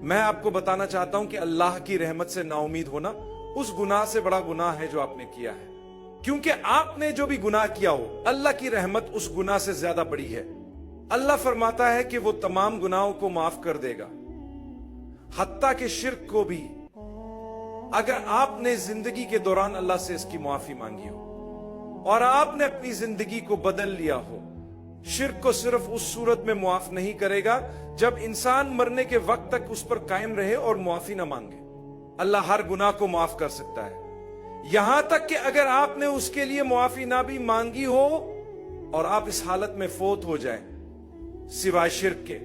मैं आपको बताना चाहता हूं कि अल्लाह की रहमत से नाउमीद होना उस गुनाह से बड़ा गुनाह है जो आपने किया है, क्योंकि आपने जो भी गुनाह किया हो अल्लाह की रहमत उस गुनाह से ज्यादा बड़ी है। अल्लाह फरमाता है कि वो तमाम गुनाहों को माफ कर देगा, हत्ता के शिर्क को भी। अगर आपने जिंदगी के दौरान अल्लाह से इसकी माफी मांगी हो और आपने अपनी जिंदगी को बदल लिया हो, शिर्क को सिर्फ उस सूरत में मुआफ नहीं करेगा जब इंसान मरने के वक्त तक उस पर कायम रहे और मुआफी ना मांगे। अल्लाह हर गुनाह को माफ कर सकता है, यहां तक कि अगर आपने उसके लिए मुआफी ना भी मांगी हो और आप इस हालत में फोत हो जाए सिवाय शिर्क के।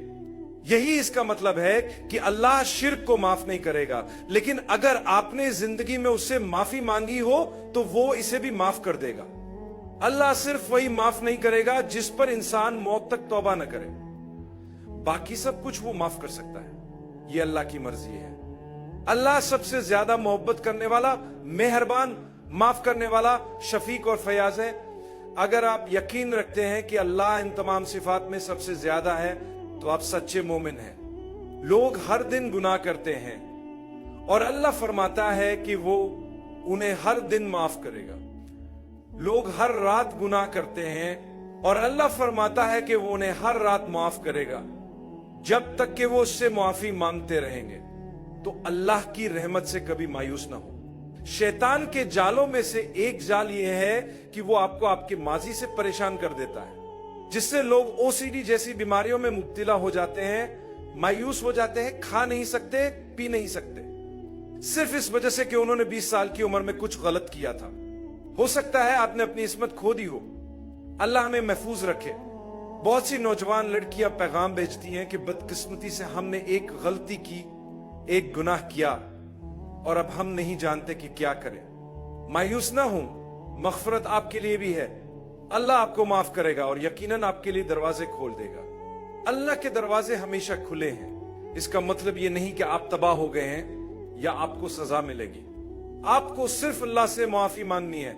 यही इसका मतलब है कि अल्लाह शिर्क को माफ नहीं करेगा, लेकिन अगर आपने जिंदगी में उससे माफी मांगी हो तो वो इसे भी माफ कर देगा। अल्लाह सिर्फ वही माफ नहीं करेगा जिस पर इंसान मौत तक तौबा न करे, बाकी सब कुछ वो माफ कर सकता है। ये अल्लाह की मर्जी है। अल्लाह सबसे ज्यादा मोहब्बत करने वाला, मेहरबान, माफ करने वाला, शफीक और फयाज है। अगर आप यकीन रखते हैं कि अल्लाह इन तमाम सिफात में सबसे ज्यादा है तो आप सच्चे मोमिन हैं। लोग हर दिन गुनाह करते हैं और अल्लाह फरमाता है कि वो उन्हें हर दिन माफ करेगा। लोग हर रात गुनाह करते हैं और अल्लाह फरमाता है कि वो उन्हें हर रात माफ करेगा जब तक कि वो उससे माफी मांगते रहेंगे। तो अल्लाह की रहमत से कभी मायूस ना हो। शैतान के जालों में से एक जाल ये है कि वो आपको आपके माजी से परेशान कर देता है, जिससे लोग ओसीडी जैसी बीमारियों में मुब्तला हो जाते हैं, मायूस हो जाते हैं, खा नहीं सकते, पी नहीं सकते, सिर्फ इस वजह से कि उन्होंने 20 साल की उम्र में कुछ गलत किया था। हो सकता है आपने अपनी इस्मत खो दी हो, अल्लाह हमें महफूज रखे। बहुत सी नौजवान लड़कियां पैगाम भेजती हैं कि बदकिस्मती से हमने एक गलती की, एक गुनाह किया और अब हम नहीं जानते कि क्या करें। मायूस ना हो, मग़फ़िरत आपके लिए भी है। अल्लाह आपको माफ करेगा और यकीनन आपके लिए दरवाजे खोल देगा। अल्लाह के दरवाजे हमेशा खुले हैं। इसका मतलब ये नहीं कि आप तबाह हो गए हैं या आपको सजा मिलेगी। आपको सिर्फ अल्लाह से माफी मांगनी है।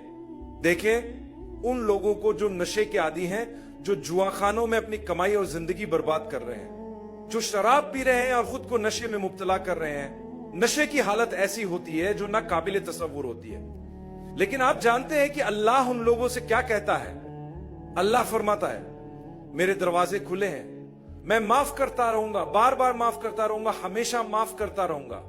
देखें उन लोगों को जो नशे के आदी हैं, जो जुआखानों में अपनी कमाई और जिंदगी बर्बाद कर रहे हैं, जो शराब पी रहे हैं और खुद को नशे में मुब्तला कर रहे हैं। नशे की हालत ऐसी होती है जो ना काबिल तसव्वुर होती है। लेकिन आप जानते हैं कि अल्लाह उन लोगों से क्या कहता है? अल्लाह फरमाता है, मेरे दरवाजे खुले हैं, मैं माफ करता रहूंगा, बार बार माफ करता रहूंगा, हमेशा माफ करता रहूंगा।